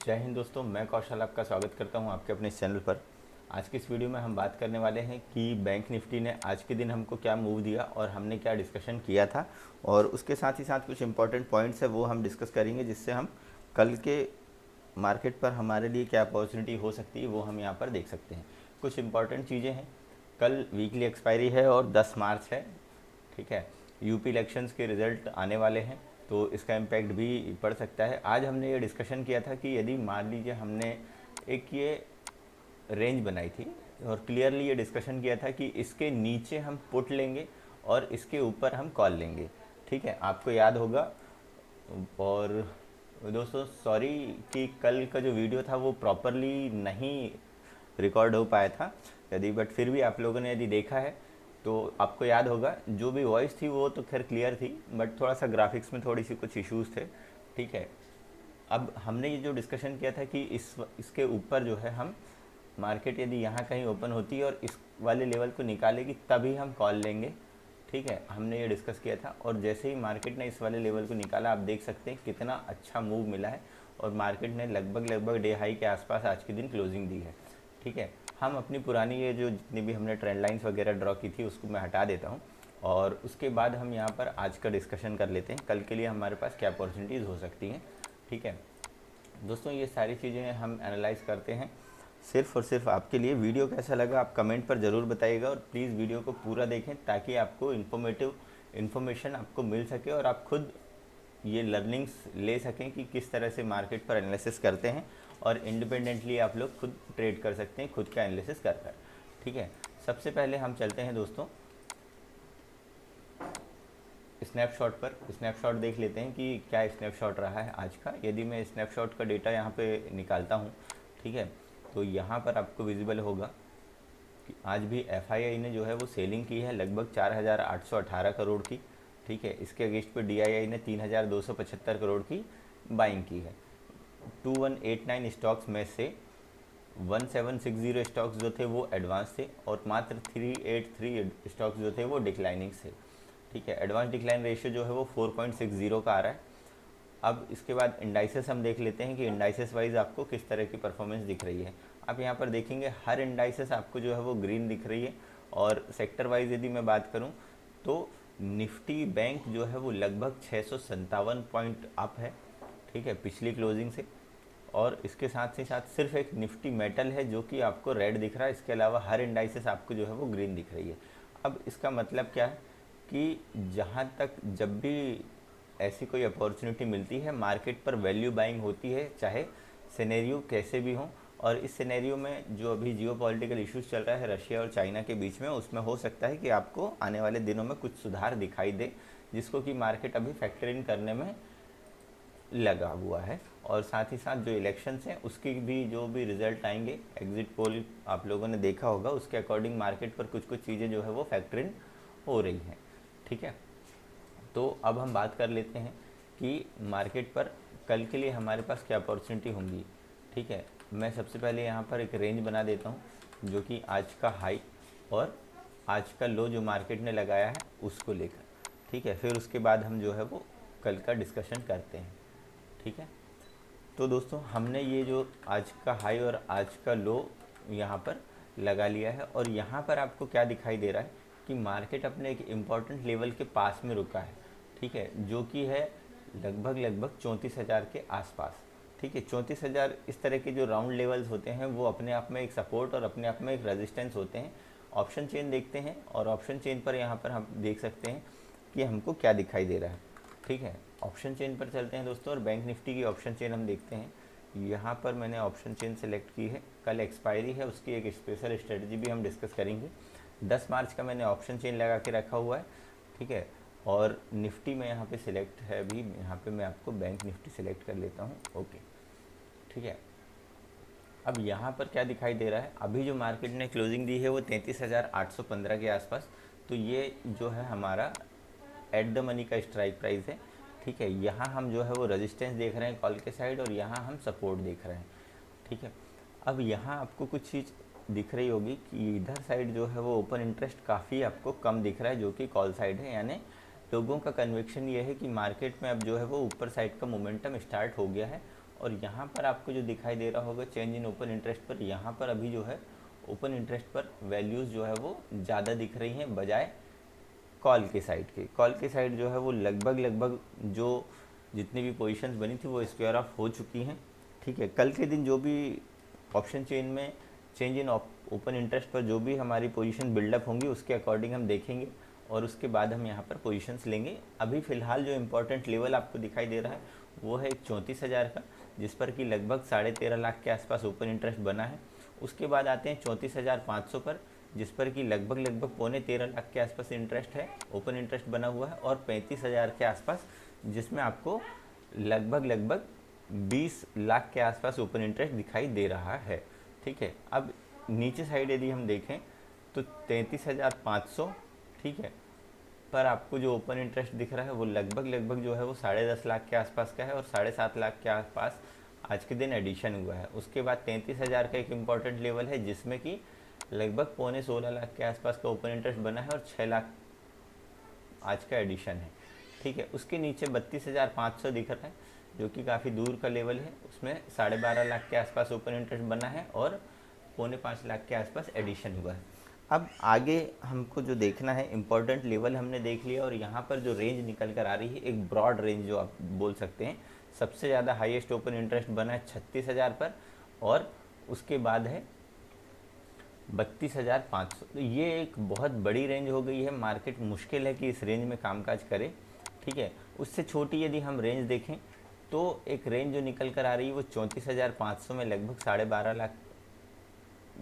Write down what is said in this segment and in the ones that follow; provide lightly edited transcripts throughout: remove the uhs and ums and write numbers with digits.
जय हिंद दोस्तों, मैं कौशल आपका स्वागत करता हूं आपके अपने इस चैनल पर। आज की इस वीडियो में हम बात करने वाले हैं कि बैंक निफ्टी ने आज के दिन हमको क्या मूव दिया और हमने क्या डिस्कशन किया था, और उसके साथ ही साथ कुछ इंपॉर्टेंट पॉइंट्स है वो हम डिस्कस करेंगे, जिससे हम कल के मार्केट पर हमारे लिए क्या अपॉर्चुनिटी हो सकती है वो हम यहाँ पर देख सकते हैं। कुछ इंपॉर्टेंट चीज़ें हैं। कल वीकली एक्सपायरी है और 10 मार्च है, ठीक है। यूपी इलेक्शंस के रिज़ल्ट आने वाले हैं तो इसका इम्पैक्ट भी पड़ सकता है। आज हमने ये डिस्कशन किया था कि यदि मान लीजिए हमने एक ये रेंज बनाई थी और क्लियरली ये डिस्कशन किया था कि इसके नीचे हम पुट लेंगे और इसके ऊपर हम कॉल लेंगे, ठीक है, आपको याद होगा। और दोस्तों सॉरी कि कल का जो वीडियो था वो प्रॉपरली नहीं रिकॉर्ड हो पाया था यदि, बट फिर भी आप लोगों ने यदि देखा है तो आपको याद होगा जो भी वॉइस थी वो तो खैर क्लियर थी, बट थोड़ा सा ग्राफिक्स में थोड़ी सी कुछ इश्यूज थे, ठीक है। अब हमने ये जो डिस्कशन किया था कि इसके ऊपर जो है हम मार्केट यदि यहाँ कहीं ओपन होती है और इस वाले लेवल को निकालेगी तभी हम कॉल लेंगे, ठीक है। हमने ये डिस्कस किया था और जैसे ही मार्केट ने इस वाले लेवल को निकाला आप देख सकते हैं कितना अच्छा मूव मिला है और मार्केट ने लगभग डे हाई के आसपास आज के दिन क्लोजिंग दी है, ठीक है। हम अपनी पुरानी ये जो जितनी भी हमने ट्रेंड लाइंस वगैरह ड्रॉ की थी उसको मैं हटा देता हूँ और उसके बाद हम यहाँ पर आज का डिस्कशन कर लेते हैं कल के लिए हमारे पास क्या अपॉर्चुनिटीज़ हो सकती हैं, ठीक है। दोस्तों ये सारी चीज़ें हम एनालाइज करते हैं सिर्फ़ और सिर्फ आपके लिए। वीडियो कैसा लगा आप कमेंट पर ज़रूर बताइएगा और प्लीज़ वीडियो को पूरा देखें ताकि आपको इन्फॉर्मेशन आपको मिल सके और आप खुद ये लर्निंग्स ले सकें कि किस तरह से मार्केट पर एनालिसिस करते हैं और इंडिपेंडेंटली आप लोग खुद ट्रेड कर सकते हैं खुद का एनालिसिस कर कर, ठीक है। सबसे पहले हम चलते हैं दोस्तों स्नैपशॉट पर। स्नैपशॉट देख लेते हैं कि क्या स्नैपशॉट रहा है आज का। यदि मैं स्नैपशॉट का डेटा यहाँ पे निकालता हूँ, ठीक है, तो यहाँ पर आपको विजिबल होगा कि आज भी एफआईआई ने जो है वो सेलिंग की है लगभग 4,818 करोड़ की, ठीक है। इसके अगेंस्ट पे डीआईआई ने 3,275 करोड़ की बाइंग की है। 2189 स्टॉक्स में से 1760 स्टॉक्स जो थे वो एडवांस थे और मात्र 383 स्टॉक्स जो थे वो डिक्लाइनिंग थे, ठीक है। एडवांस डिक्लाइन रेशियो जो है वो 4.60 का आ रहा है। अब इसके बाद इंडाइसेस हम देख लेते हैं कि इंडाइसेस वाइज आपको किस तरह की परफॉर्मेंस दिख रही है। आप यहाँ पर देखेंगे हर इंडाइसेस आपको जो है वो ग्रीन दिख रही है और सेक्टर वाइज यदि मैं बात करूँ तो निफ्टी बैंक जो है वो लगभग 657 पॉइंट अप है, ठीक है, पिछली क्लोजिंग से। और इसके साथ ही साथ सिर्फ एक निफ्टी मेटल है जो कि आपको रेड दिख रहा है, इसके अलावा हर इंडाइसेस आपको जो है वो ग्रीन दिख रही है। अब इसका मतलब क्या है कि जहाँ तक जब भी ऐसी कोई अपॉर्चुनिटी मिलती है मार्केट पर वैल्यू बाइंग होती है, चाहे सिनेरियो कैसे भी हो। और इस सिनेरियो में जो अभी जियो पॉलिटिकल इशूज़ चल रहा है रशिया और चाइना के बीच में, उसमें हो सकता है कि आपको आने वाले दिनों में कुछ सुधार दिखाई दे जिसको कि मार्केट अभी फैक्टर इन करने में लगा हुआ है। और साथ ही साथ जो इलेक्शंस हैं उसकी भी जो भी रिज़ल्ट आएंगे, एग्जिट पोल आप लोगों ने देखा होगा, उसके अकॉर्डिंग मार्केट पर कुछ कुछ चीज़ें जो है वो फैक्टर इन हो रही हैं, ठीक है। तो अब हम बात कर लेते हैं कि मार्केट पर कल के लिए हमारे पास क्या अपॉर्चुनिटी होंगी, ठीक है। मैं सबसे पहले यहाँ पर एक रेंज बना देता हूँ जो कि आज का हाई और आज का लो जो मार्केट ने लगाया है उसको लेकर, ठीक है। फिर उसके बाद हम जो है वो कल का डिस्कशन करते हैं, ठीक है। तो दोस्तों हमने ये जो आज का हाई और आज का लो यहाँ पर लगा लिया है और यहाँ पर आपको क्या दिखाई दे रहा है कि मार्केट अपने एक इम्पॉर्टेंट लेवल के पास में रुका है, ठीक है, जो कि है लगभग 34,000 के आसपास, ठीक है। 34,000 इस तरह के जो राउंड लेवल्स होते हैं वो अपने आप में एक सपोर्ट और अपने आप में एक रेजिस्टेंस होते हैं। ऑप्शन चेन देखते हैं और ऑप्शन चेन पर यहाँ पर हम देख सकते हैं कि हमको क्या दिखाई दे रहा है, ठीक है। ऑप्शन चेन पर चलते हैं दोस्तों और बैंक निफ्टी की ऑप्शन चेन हम देखते हैं। यहाँ पर मैंने ऑप्शन चेन सेलेक्ट की है, कल एक्सपायरी है, उसकी एक स्पेशल स्ट्रेटजी भी हम डिस्कस करेंगे। 10 मार्च का मैंने ऑप्शन चेन लगा के रखा हुआ है, ठीक है। और निफ्टी में यहाँ पे सिलेक्ट है, अभी यहाँ पे मैं आपको बैंक निफ्टी सिलेक्ट कर लेता हूँ, ओके, ठीक है। अब यहाँ पर क्या दिखाई दे रहा है, अभी जो मार्केट ने क्लोजिंग दी है वो 33,815 के आसपास, तो ये जो है हमारा एट द मनी का स्ट्राइक प्राइस है, ठीक है। यहाँ हम जो है वो रेजिस्टेंस देख रहे हैं कॉल के साइड और यहाँ हम सपोर्ट देख रहे हैं, ठीक है। अब यहाँ आपको कुछ चीज़ दिख रही होगी कि इधर साइड जो है वो ओपन इंटरेस्ट काफ़ी आपको कम दिख रहा है जो कि कॉल साइड है, यानी लोगों का कन्विक्शन ये है कि मार्केट में अब जो है वो ऊपर साइड का मोमेंटम स्टार्ट हो गया है और यहाँ पर आपको जो दिखाई दे रहा होगा चेंज इन ओपन इंटरेस्ट पर, यहाँ पर अभी जो है ओपन इंटरेस्ट पर वैल्यूज़ जो है वो ज़्यादा दिख रही हैं बजाय कॉल के साइड के। कॉल के साइड जो है वो लगभग जो जितनी भी पोजीशंस बनी थी वो स्क्वायर ऑफ हो चुकी हैं, ठीक है। कल के दिन जो भी ऑप्शन चेन में चेंज इन ओपन इंटरेस्ट पर जो भी हमारी पोजीशन बिल्डअप होंगी उसके अकॉर्डिंग हम देखेंगे और उसके बाद हम यहाँ पर पोजीशंस लेंगे। अभी फ़िलहाल जो इम्पोर्टेंट लेवल आपको दिखाई दे रहा है वो है 34,000 का, जिस पर कि लगभग 13.5 लाख के आसपास ओपन इंटरेस्ट बना है। उसके बाद आते हैं 34,500 पर, जिस पर कि लगभग 13.25 लाख के आसपास इंटरेस्ट है, ओपन इंटरेस्ट बना हुआ है। और 35,000 के आसपास, जिसमें आपको लगभग 20 लाख के आसपास ओपन इंटरेस्ट दिखाई दे रहा है, ठीक है। अब नीचे साइड यदि हम देखें तो 33,500, ठीक है, पर आपको जो ओपन इंटरेस्ट दिख रहा है वो लगभग जो है वो 10.5 लाख के आसपास का है और 7.5 लाख के आसपास आज के दिन एडिशन हुआ है। उसके बाद 33,000 का एक इम्पॉर्टेंट लेवल है जिसमें कि लगभग 15.16 लाख के आसपास का ओपन इंटरेस्ट बना है और 6 लाख आज का एडिशन है, ठीक है। उसके नीचे 32,500 दिख रहा है जो कि काफ़ी दूर का लेवल है, उसमें 12.5 लाख के आसपास ओपन इंटरेस्ट बना है और 4.25 लाख के आसपास एडिशन हुआ है। अब आगे हमको जो देखना है, इम्पोर्टेंट लेवल हमने देख लिया और यहाँ पर जो रेंज निकल कर आ रही है एक ब्रॉड रेंज जो आप बोल सकते हैं। सबसे ज़्यादा हाईएस्ट ओपन इंटरेस्ट बना है 36,000 पर और उसके बाद है 32,500। तो ये एक बहुत बड़ी रेंज हो गई है, मार्केट मुश्किल है कि इस रेंज में कामकाज करे, ठीक है। उससे छोटी यदि हम रेंज देखें तो एक रेंज जो निकल कर आ रही है वो 34,500 में लगभग 12.5 लाख,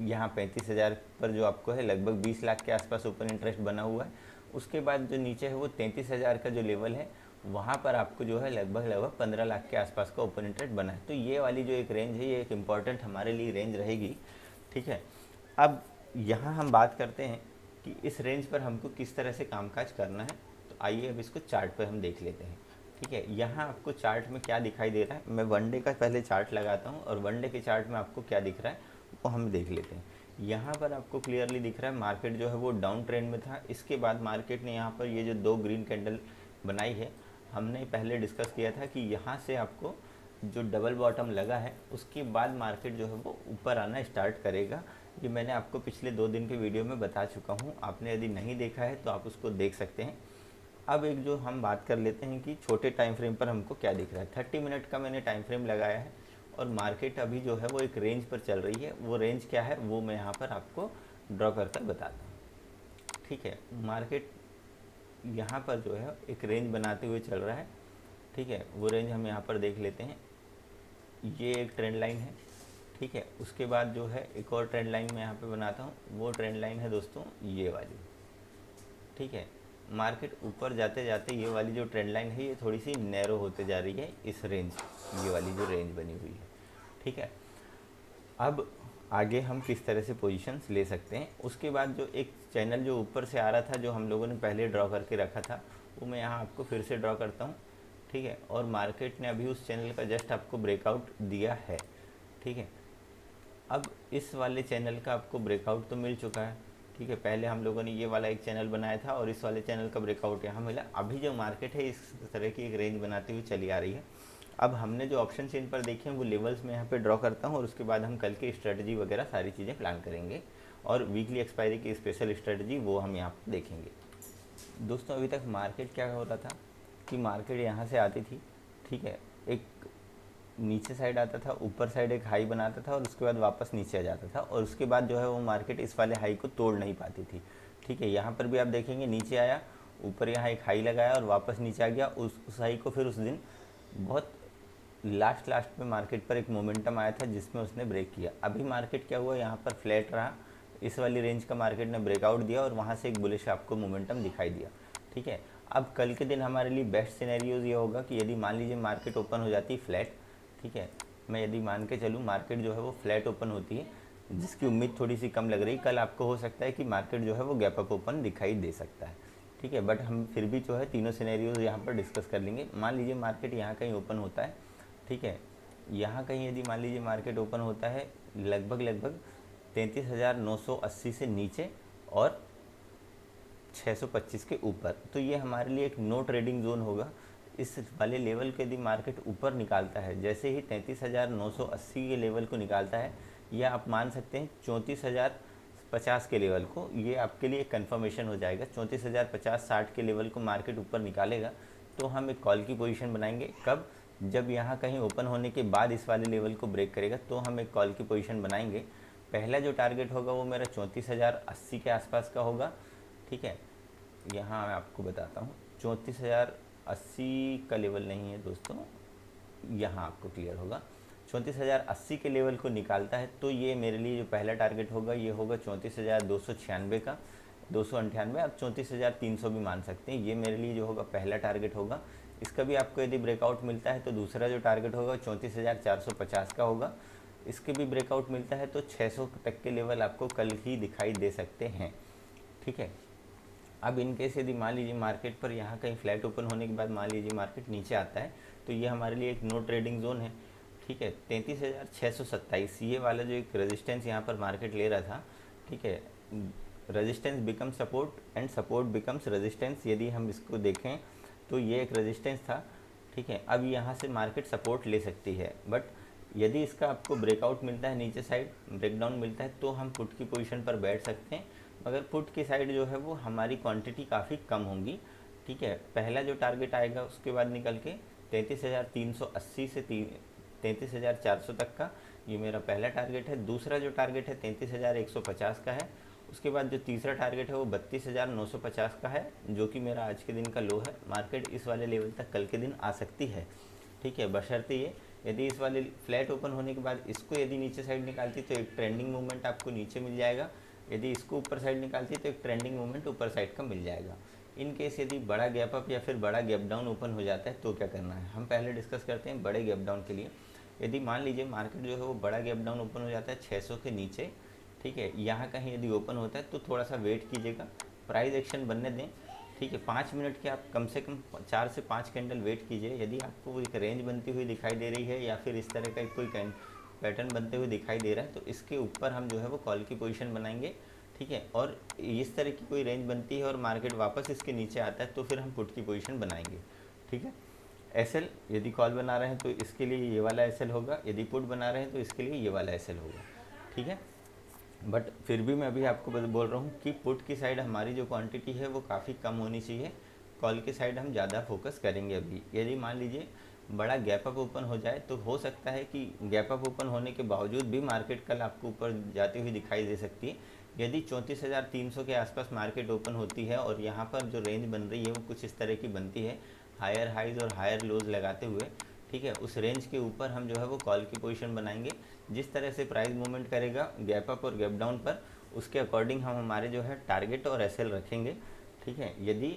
यहाँ 35,000 पर जो आपको है लगभग 20 लाख के आसपास ओपन इंटरेस्ट बना हुआ है। उसके बाद जो नीचे है वो 33,000 का जो लेवल है वहाँ पर आपको जो है लगभग 15 लाख के आसपास का ओपन इंटरेस्ट बना है। तो ये वाली जो एक रेंज है ये एक इम्पॉर्टेंट हमारे लिए रेंज रहेगी, ठीक है। अब यहाँ हम बात करते हैं कि इस रेंज पर हमको किस तरह से कामकाज करना है। तो आइए अब इसको चार्ट पर हम देख लेते हैं, ठीक है। यहाँ आपको चार्ट में क्या दिखाई दे रहा है, मैं वन डे का पहले चार्ट लगाता हूँ और वन डे के चार्ट में आपको क्या दिख रहा है वो हम देख लेते हैं। यहाँ पर आपको क्लियरली दिख रहा है मार्केट जो है वो डाउन ट्रेंड में था। इसके बाद मार्केट ने यहाँ पर ये जो 2 ग्रीन कैंडल बनाई है, हमने पहले डिस्कस किया था कि यहाँ से आपको जो डबल बॉटम लगा है उसके बाद मार्केट जो है वो ऊपर आना स्टार्ट करेगा। ये मैंने आपको पिछले 2 दिन के वीडियो में बता चुका हूँ, आपने यदि नहीं देखा है तो आप उसको देख सकते हैं। अब एक जो हम बात कर लेते हैं कि छोटे टाइम फ्रेम पर हमको क्या दिख रहा है। 30 मिनट का मैंने टाइम फ्रेम लगाया है और मार्केट अभी जो है वो एक रेंज पर चल रही है। वो रेंज क्या है वो मैं यहाँ पर आपको ड्रॉ करके बताता हूँ, ठीक है। मार्केट यहाँ पर जो है एक रेंज बनाते हुए चल रहा है, ठीक है। वो रेंज हम यहाँ पर देख लेते हैं, ये एक ट्रेंड लाइन है, ठीक है। उसके बाद जो है एक और ट्रेंड लाइन मैं यहाँ पे बनाता हूँ, वो ट्रेंड लाइन है दोस्तों ये वाली, ठीक है। मार्केट ऊपर जाते जाते ये वाली जो ट्रेंड लाइन है ये थोड़ी सी नैरो होते जा रही है इस रेंज, ये वाली जो रेंज बनी हुई है, ठीक है। अब आगे हम किस तरह से पोजीशंस ले सकते हैं। उसके बाद जो एक चैनल जो ऊपर से आ रहा था जो हम लोगों ने पहले ड्रॉ करके रखा था वो मैं यहाँ आपको फिर से ड्रॉ करता हूँ, ठीक है। और मार्केट ने अभी उस चैनल का जस्ट आपको ब्रेकआउट दिया है, ठीक है। अब इस वाले चैनल का आपको ब्रेकआउट तो मिल चुका है, ठीक है। पहले हम लोगों ने ये वाला एक चैनल बनाया था और इस वाले चैनल का ब्रेकआउट यहाँ मिला। अभी जो मार्केट है इस तरह की एक रेंज बनाती हुई चली आ रही है। अब हमने जो ऑप्शन चेन पर देखे हैं वो लेवल्स में यहाँ पे ड्रॉ करता हूँ और उसके बाद हम कल की स्ट्रेटजी वगैरह सारी चीज़ें प्लान करेंगे और वीकली एक्सपायरी की स्पेशल स्ट्रेटजी वो हम यहाँ पर देखेंगे। दोस्तों अभी तक मार्केट क्या हो रहा था कि मार्केट यहाँ से आती थी, ठीक है, एक नीचे साइड आता था, ऊपर साइड एक हाई बनाता था और उसके बाद वापस नीचे आ जाता था और उसके बाद जो है वो मार्केट इस वाले हाई को तोड़ नहीं पाती थी, ठीक है। यहाँ पर भी आप देखेंगे नीचे आया, ऊपर यहाँ एक हाई लगाया और वापस नीचे आ गया। उस हाई को फिर उस दिन बहुत लास्ट में मार्केट पर एक मोमेंटम आया था जिसमें उसने ब्रेक किया। अभी मार्केट क्या हुआ, यहाँ पर फ्लैट रहा, इस वाली रेंज का मार्केट ने ब्रेकआउट दिया और वहाँ से एक बुलिश आपको मोमेंटम दिखाई दिया, ठीक है। अब कल के दिन हमारे लिए बेस्ट सिनेरियोज ये होगा कि यदि मान लीजिए मार्केट ओपन हो जाती है फ्लैट, ठीक है, मैं यदि मान के चलूँ मार्केट जो है वो फ्लैट ओपन होती है जिसकी उम्मीद थोड़ी सी कम लग रही, कल आपको हो सकता है कि मार्केट जो है वो गैप अप ओपन दिखाई दे सकता है, ठीक है। बट हम फिर भी जो है तीनों सिनेरियोज यहाँ पर डिस्कस कर लेंगे। मान लीजिए मार्केट यहाँ कहीं ओपन होता है, ठीक है, यहाँ कहीं यदि मान लीजिए मार्केट ओपन होता है लगभग 33,980 से नीचे और 625 के ऊपर, तो ये हमारे लिए एक नो ट्रेडिंग जोन होगा। इस वाले लेवल को यदि मार्केट ऊपर निकालता है, जैसे ही 33,980 के लेवल को निकालता है, या आप मान सकते हैं 34,050 के लेवल को, ये आपके लिए कंफर्मेशन हो जाएगा। 34,050-60 के लेवल को मार्केट ऊपर निकालेगा तो हम एक कॉल की पोजीशन बनाएंगे। कब? जब यहाँ कहीं ओपन होने के बाद इस वाले लेवल को ब्रेक करेगा तो हम एक कॉल की पोजीशन बनाएंगे। पहला जो टारगेट होगा वो मेरा 34,080 के आसपास का होगा, ठीक है। यहाँ मैं आपको बताता हूँ, 34,080 का लेवल नहीं है दोस्तों, यहाँ आपको क्लियर होगा। 34,080 के लेवल को निकालता है तो ये मेरे लिए जो पहला टारगेट होगा ये होगा 34,296 का, 298, आप 34,300 भी मान सकते हैं। ये मेरे लिए जो होगा पहला टारगेट होगा। इसका भी आपको यदि ब्रेकआउट मिलता है तो दूसरा जो टारगेट होगा 34,450 का होगा। इसके भी ब्रेकआउट मिलता है तो 600 तक के लेवल आपको कल ही दिखाई दे सकते हैं, ठीक है। अब इन केस यदि मान लीजिए मार्केट पर यहाँ कहीं फ्लैट ओपन होने के बाद मान लीजिए मार्केट नीचे आता है तो ये हमारे लिए एक नो ट्रेडिंग जोन है, ठीक है। 33,627 ये वाला जो एक रेजिस्टेंस यहाँ पर मार्केट ले रहा था, ठीक है। Resistance become support and support becomes resistance, यदि हम इसको देखें तो ये एक रेजिस्टेंस था, ठीक है। अब यहाँ से मार्केट सपोर्ट ले सकती है, बट यदि इसका आपको ब्रेकआउट मिलता है, नीचे साइड ब्रेकडाउन मिलता है तो हम पुट की पोजीशन पर बैठ सकते हैं, मगर पुट की साइड जो है वो हमारी क्वांटिटी काफ़ी कम होंगी, ठीक है। पहला जो टारगेट आएगा उसके बाद निकल के 33,380 से 33,400 तक का, ये मेरा पहला टारगेट है। दूसरा जो टारगेट है 33,150 का है। उसके बाद जो तीसरा टारगेट है वो 32,950 का है, जो कि मेरा आज के दिन का लो है। मार्केट इस वाले लेवल तक कल के दिन आ सकती है, ठीक है, बशर्ते ये यदि इस वाले फ्लैट ओपन होने के बाद इसको यदि नीचे साइड निकालती तो एक ट्रेंडिंग मूवमेंट आपको नीचे मिल जाएगा, यदि इसको ऊपर साइड निकालती तो एक ट्रेंडिंग मूवमेंट ऊपर साइड का मिल जाएगा। इन केस यदि बड़ा गैप अप या फिर बड़ा गैप डाउन ओपन हो जाता है तो क्या करना है, हम पहले डिस्कस करते हैं बड़े गैप डाउन के लिए। यदि मान लीजिए मार्केट जो है वो बड़ा गैप डाउन ओपन हो जाता है 600 के नीचे, ठीक है, यहाँ कहीं यदि ओपन होता है तो थोड़ा सा वेट कीजिएगा, प्राइस एक्शन बनने दें, ठीक है। 5 मिनट के आप कम से कम 4 से 5 कैंडल वेट कीजिए। यदि आपको एक रेंज बनती हुई दिखाई दे रही है या फिर इस तरह का कोई पैटर्न बनते हुए दिखाई दे रहा है तो इसके ऊपर हम जो है वो कॉल की पोजीशन बनाएंगे, ठीक है। और इस तरह की कोई रेंज बनती है और मार्केट वापस इसके नीचे आता है तो फिर हम पुट की पोजीशन बनाएंगे, ठीक है। एसएल यदि कॉल बना रहे हैं तो इसके लिए ये वाला एसएल होगा, यदि पुट बना रहे हैं तो इसके लिए ये वाला एसएल होगा, ठीक है। बट फिर भी मैं अभी आपको बोल रहा हूँ कि पुट की साइड हमारी जो क्वांटिटी है वो काफ़ी कम होनी चाहिए, कॉल की साइड हम ज़्यादा फोकस करेंगे अभी। यदि मान लीजिए बड़ा गैप अप ओपन हो जाए तो हो सकता है कि गैप अप ओपन होने के बावजूद भी मार्केट कल आपको ऊपर जाती हुई दिखाई दे सकती है। यदि 34,300 के आसपास मार्केट ओपन होती है और यहाँ पर जो रेंज बन रही है वो कुछ इस तरह की बनती है, हायर हाइज और हायर लोज लगाते हुए, ठीक है, उस रेंज के ऊपर हम जो है वो कॉल की पोजीशन बनाएंगे। जिस तरह से प्राइस मूवमेंट करेगा गैप अप और गैप डाउन पर, उसके अकॉर्डिंग हम हमारे जो है टारगेट और एसएल रखेंगे, ठीक है। यदि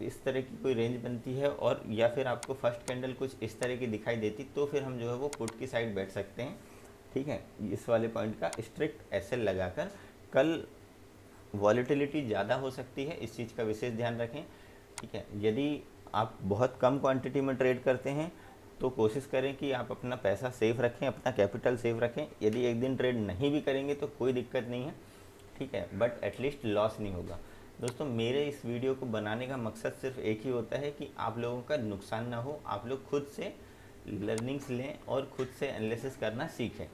इस तरह की कोई रेंज बनती है और या फिर आपको फर्स्ट कैंडल कुछ इस तरह की दिखाई देती तो फिर हम जो है वो पुट की साइड बैठ सकते हैं, ठीक है। इस वाले पॉइंट का स्ट्रिक्ट एसएल लगाकर कल वॉलेटिलिटी ज़्यादा हो सकती है, इस चीज़ का विशेष ध्यान रखें, ठीक है। यदि आप बहुत कम क्वांटिटी में ट्रेड करते हैं तो कोशिश करें कि आप अपना पैसा सेफ रखें, अपना कैपिटल सेफ रखें। यदि एक दिन ट्रेड नहीं भी करेंगे तो कोई दिक्कत नहीं है, ठीक है, बट एटलीस्ट लॉस नहीं होगा। दोस्तों मेरे इस वीडियो को बनाने का मकसद सिर्फ एक ही होता है कि आप लोगों का नुकसान ना हो, आप लोग खुद से लर्निंग्स लें और खुद से एनालिसिस करना सीखें,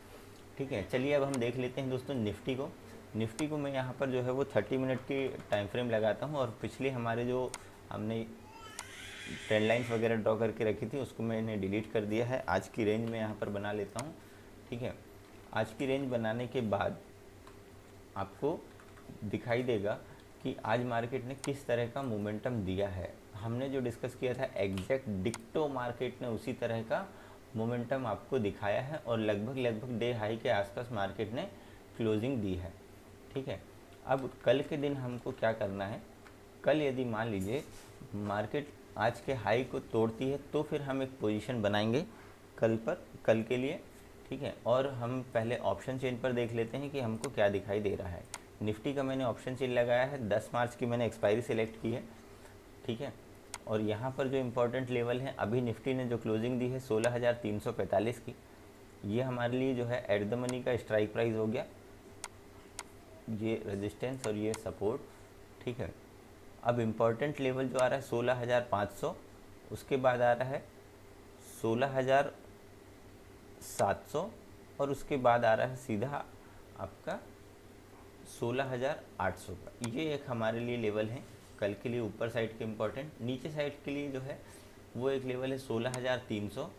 ठीक है। चलिए अब हम देख लेते हैं दोस्तों निफ्टी को मैं यहाँ पर जो है वो 30 मिनट की टाइम फ्रेम लगाता हूँ और पिछले हमारे जो हमने ट्रेंड लाइन्स वगैरह ड्रॉ करके रखी थी उसको मैंने डिलीट कर दिया है। आज की रेंज में यहाँ पर बना लेता हूँ, ठीक है। आज की रेंज बनाने के बाद आपको दिखाई देगा कि आज मार्केट ने किस तरह का मोमेंटम दिया है। हमने जो डिस्कस किया था एग्जैक्ट डिक्टो मार्केट ने उसी तरह का मोमेंटम आपको दिखाया है और लगभग डे हाई के आसपास मार्केट ने क्लोजिंग दी है, ठीक है। अब कल के दिन हमको क्या करना है, कल यदि मान लीजिए मार्केट आज के हाई को तोड़ती है तो फिर हम एक पोजीशन बनाएंगे कल के लिए, ठीक है। और हम पहले ऑप्शन चेन पर देख लेते हैं कि हमको क्या दिखाई दे रहा है। निफ्टी का मैंने ऑप्शन चेन लगाया है, 10 मार्च की मैंने एक्सपायरी सेलेक्ट की है, ठीक है। और यहाँ पर जो इम्पोर्टेंट लेवल है अभी निफ्टी ने जो क्लोजिंग दी है 16,345 की, ये हमारे लिए जो है एट द मनी का स्ट्राइक प्राइस हो गया, ये रेजिस्टेंस और ये सपोर्ट, ठीक है। अब इम्पॉर्टेंट लेवल जो आ रहा है 16,500 उसके बाद आ रहा है 16,700 और उसके बाद आ रहा है सीधा आपका 16,800 का। ये एक हमारे लिए लेवल है कल के लिए ऊपर साइड के इम्पोर्टेंट। नीचे साइड के लिए जो है वो एक लेवल है 16,300,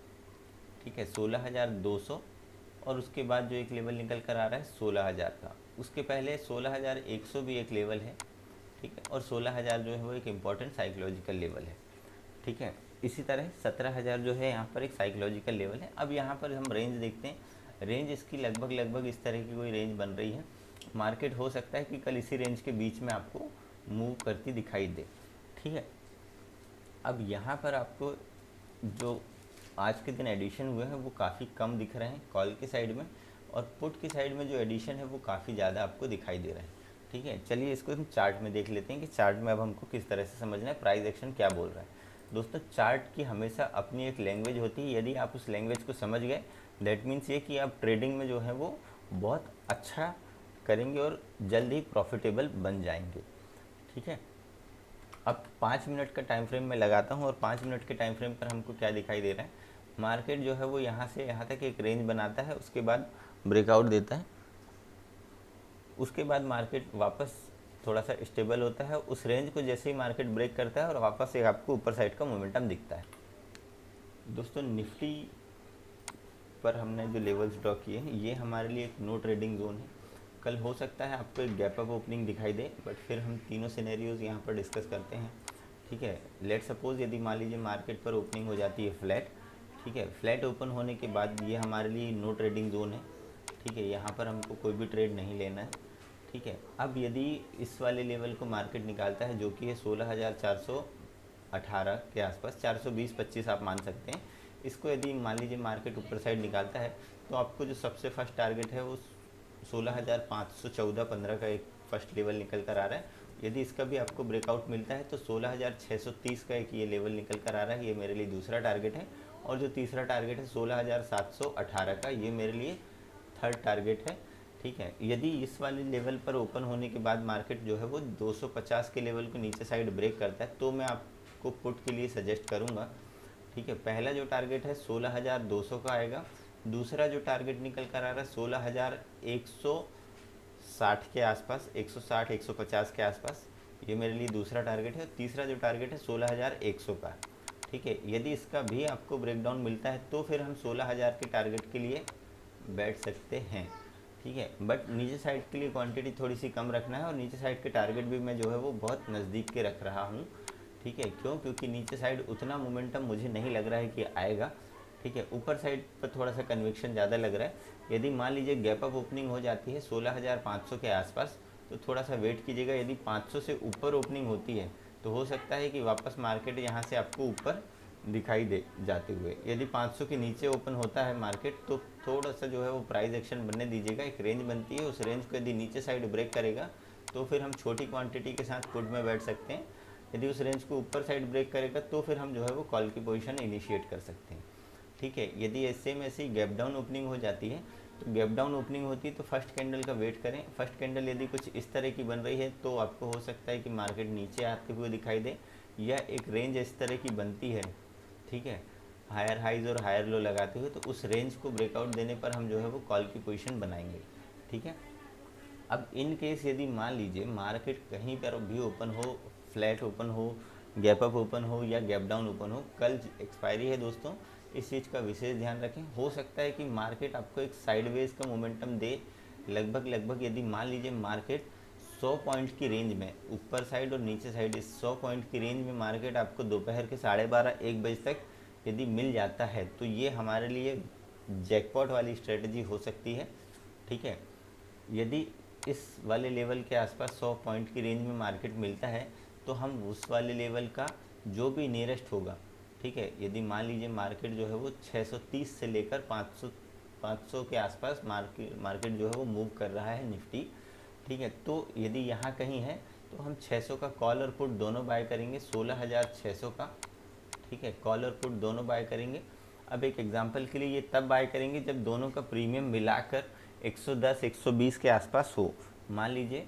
ठीक है, 16,200 और उसके बाद जो एक लेवल निकल कर आ रहा है 16,000 का। उसके पहले 16,100 भी एक लेवल है, ठीक है, और 16,000 जो है वो एक इम्पॉर्टेंट साइकोलॉजिकल लेवल है, ठीक है। इसी तरह 17,000 जो है यहाँ पर एक साइकोलॉजिकल लेवल है। अब यहाँ पर हम रेंज देखते हैं, रेंज इसकी लगभग इस तरह की कोई रेंज बन रही है। मार्केट हो सकता है कि कल इसी रेंज के बीच में आपको मूव करती दिखाई दे, ठीक है। अब यहाँ पर आपको जो आज के दिन एडिशन हुए हैं वो काफ़ी कम दिख रहे हैं कॉल की साइड में, और पुट की साइड में जो एडिशन है वो काफ़ी ज़्यादा आपको दिखाई दे रहा है, ठीक है। चलिए इसको हम चार्ट में देख लेते हैं कि चार्ट में अब हमको किस तरह से समझना है प्राइस एक्शन क्या बोल रहा है। दोस्तों चार्ट की हमेशा अपनी एक लैंग्वेज होती है, यदि आप उस लैंग्वेज को समझ गए दैट मीन्स ये कि आप ट्रेडिंग में जो है वो बहुत अच्छा करेंगे और जल्द ही प्रॉफिटेबल बन जाएंगे, ठीक है। अब 5 मिनट का टाइम फ्रेम मैं लगाता हूँ और 5 मिनट के टाइम फ्रेम पर हमको क्या दिखाई दे रहा है, मार्केट जो है वो यहाँ से यहाँ तक एक रेंज बनाता है, उसके बाद ब्रेकआउट देता है, उसके बाद मार्केट वापस थोड़ा सा स्टेबल होता है। उस रेंज को जैसे ही मार्केट ब्रेक करता है और वापस एक आपको ऊपर साइड का मोमेंटम दिखता है। दोस्तों निफ्टी पर हमने जो लेवल्स ड्रॉ किए हैं ये हमारे लिए एक नो ट्रेडिंग जोन है। कल हो सकता है आपको एक गैप अप ओपनिंग दिखाई दे, बट फिर हम तीनों सिनेरियोज़ यहाँ पर डिस्कस करते हैं, ठीक है। लेट सपोज यदि मान लीजिए मार्केट पर ओपनिंग हो जाती है फ्लैट, ठीक है, फ्लैट ओपन होने के बाद ये हमारे लिए नो ट्रेडिंग जोन है, ठीक है, यहाँ पर हमको कोई भी ट्रेड नहीं लेना है, ठीक है। अब यदि इस वाले लेवल को मार्केट निकालता है जो कि है 16,418 के आसपास, 420-25 आप मान सकते हैं इसको, यदि मान लीजिए मार्केट ऊपर साइड निकालता है तो आपको जो सबसे फर्स्ट टारगेट है वो 16,514-15 का एक फर्स्ट लेवल निकल कर आ रहा है। यदि इसका भी आपको ब्रेकआउट मिलता है तो 16,630 का एक ये लेवल निकल कर आ रहा है, ये मेरे लिए दूसरा टारगेट है। और जो तीसरा टारगेट है 16,718 का, ये मेरे लिए थर्ड टारगेट है, ठीक है। यदि इस वाले लेवल पर ओपन होने के बाद मार्केट जो है वो 250 के लेवल को नीचे साइड ब्रेक करता है तो मैं आपको पुट के लिए सजेस्ट करूँगा, ठीक है। पहला जो टारगेट है 16,200 का आएगा, दूसरा जो टारगेट निकल कर आ रहा है 16,160 के आसपास, 160-150 के आसपास, ये मेरे लिए दूसरा टारगेट है। तीसरा जो टारगेट है 16,100 का, ठीक है। यदि इसका भी आपको ब्रेकडाउन मिलता है तो फिर हम 16,000 के टारगेट के लिए बैठ सकते हैं, ठीक है। बट नीचे साइड के लिए क्वांटिटी थोड़ी सी कम रखना है और नीचे साइड के टारगेट भी मैं जो है वो बहुत नज़दीक के रख रहा हूँ, ठीक है। क्यों? क्योंकि नीचे साइड उतना मोमेंटम मुझे नहीं लग रहा है कि आएगा, ठीक है। ऊपर साइड पर थोड़ा सा कन्विक्शन ज़्यादा लग रहा है। यदि मान लीजिए गैप अप ओपनिंग हो जाती है 16,500 के आसपास तो थोड़ा सा वेट कीजिएगा। यदि 500 से ऊपर ओपनिंग होती है तो हो सकता है कि वापस मार्केट यहाँ से आपको ऊपर दिखाई दे जाते हुए। यदि 500 के नीचे ओपन होता है मार्केट तो थोड़ा सा जो है वो प्राइस एक्शन बनने दीजिएगा। एक रेंज बनती है, उस रेंज को यदि नीचे साइड ब्रेक करेगा तो फिर हम छोटी क्वांटिटी के साथ पुट में बैठ सकते हैं। यदि उस रेंज को ऊपर साइड ब्रेक करेगा तो फिर हम जो है वो कॉल की पोजीशन इनिशिएट कर सकते हैं, ठीक है। यदि ऐसे में ऐसी गैप डाउन ओपनिंग हो जाती है तो गैप डाउन ओपनिंग होती है तो फर्स्ट कैंडल का वेट करें। फर्स्ट कैंडल यदि कुछ इस तरह की बन रही है तो आपको हो सकता है कि मार्केट नीचे आते हुए दिखाई दे, या एक रेंज इस तरह की बनती है, ठीक है, हायर हाइज और हायर लो लगाते हुए, तो उस रेंज को ब्रेकआउट देने पर हम जो है वो कॉल की पोजीशन बनाएंगे, ठीक है। अब इन केस यदि मान लीजिए मार्केट कहीं पर भी ओपन हो, फ्लैट ओपन हो, गैप अप ओपन हो या गैप डाउन ओपन हो, कल एक्सपायरी है दोस्तों, इस चीज़ का विशेष ध्यान रखें। हो सकता है कि मार्केट आपको एक साइडवेज का मोमेंटम दे, लगभग यदि मान लीजिए मार्केट 100 पॉइंट की रेंज में ऊपर साइड और नीचे साइड इस 100 पॉइंट की रेंज में मार्केट आपको दोपहर के 12:30-1 बजे तक यदि मिल जाता है तो ये हमारे लिए जैकपॉट वाली स्ट्रेटजी हो सकती है, ठीक है। यदि इस वाले लेवल के आसपास 100 पॉइंट की रेंज में मार्केट मिलता है तो हम उस वाले लेवल का जो भी नियरेस्ट होगा, ठीक है, यदि मान लीजिए मार्केट जो है वो 630 से लेकर 500 के आसपास मार्केट जो है वो मूव कर रहा है निफ्टी, ठीक है, तो यदि यहाँ कहीं है तो हम 600 का कॉल और पुट दोनों बाय करेंगे, 16,600 का, ठीक है, कॉल और पुट दोनों बाय करेंगे। अब एक एग्जांपल के लिए ये तब बाय करेंगे जब दोनों का प्रीमियम मिलाकर 110-120 के आसपास हो। मान लीजिए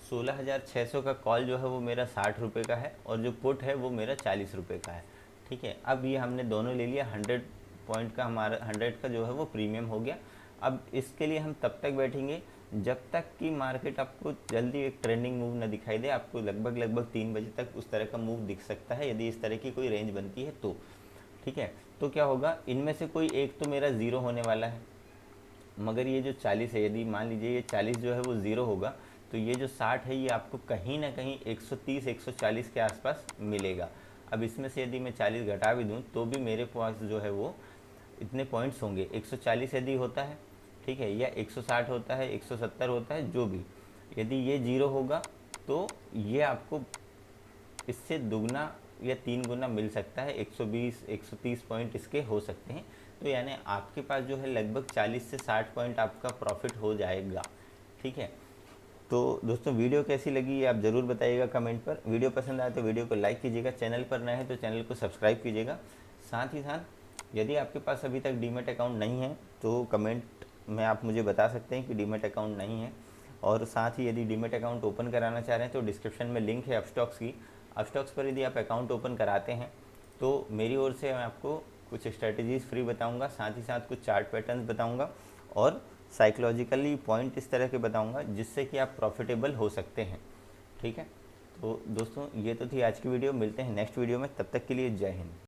16,600 का कॉल जो है वो मेरा 60 रुपये का है और जो पुट है वो मेरा 40 रुपये का है, ठीक है, अब ये हमने दोनों ले लिया, 100 पॉइंट का हमारा 100 का जो है वो प्रीमियम हो गया। अब इसके लिए हम तब तक बैठेंगे जब तक कि मार्केट आपको जल्दी एक ट्रेंडिंग मूव ना दिखाई दे। आपको लगभग 3 बजे तक उस तरह का मूव दिख सकता है यदि इस तरह की कोई रेंज बनती है तो। ठीक है, तो क्या होगा, इनमें से कोई एक तो मेरा ज़ीरो होने वाला है, मगर ये जो 40 है, यदि मान लीजिए ये 40 जो है वो ज़ीरो होगा, तो ये जो 60 है ये आपको कहीं ना कहीं 130 140 के आसपास मिलेगा। अब इसमें से यदि मैं 40 घटा भी दूं तो भी मेरे पास जो है वो इतने पॉइंट्स होंगे। 140 यदि होता है, ठीक है, या 160 होता है, 170 होता है, जो भी, यदि ये ज़ीरो होगा तो ये आपको इससे दुगना या 3 गुना मिल सकता है। 120 130 पॉइंट इसके हो सकते हैं। तो यानी आपके पास जो है लगभग 40 से 60 पॉइंट आपका प्रॉफिट हो जाएगा। ठीक है, तो दोस्तों वीडियो कैसी लगी ये आप ज़रूर बताइएगा कमेंट पर। वीडियो पसंद आए तो वीडियो को लाइक कीजिएगा, चैनल पर नए हैं तो चैनल को सब्सक्राइब कीजिएगा। साथ ही साथ यदि आपके पास अभी तक डीमैट अकाउंट नहीं है तो कमेंट में आप मुझे बता सकते हैं कि डीमैट अकाउंट नहीं है। और साथ ही यदि डीमैट अकाउंट ओपन कराना चाह रहे हैं तो डिस्क्रिप्शन में लिंक है अपस्टॉक्स की। अपस्टॉक्स पर यदि आप अकाउंट ओपन कराते हैं तो मेरी ओर से मैं आपको कुछ स्ट्रेटजीज़ फ्री बताऊंगा, साथ ही साथ कुछ चार्ट पैटर्न्स बताऊंगा और साइकोलॉजिकली पॉइंट इस तरह के बताऊंगा जिससे कि आप प्रॉफिटेबल हो सकते हैं। ठीक है, तो दोस्तों ये तो थी आज की वीडियो, मिलते हैं नेक्स्ट वीडियो में, तब तक के लिए जय हिंद।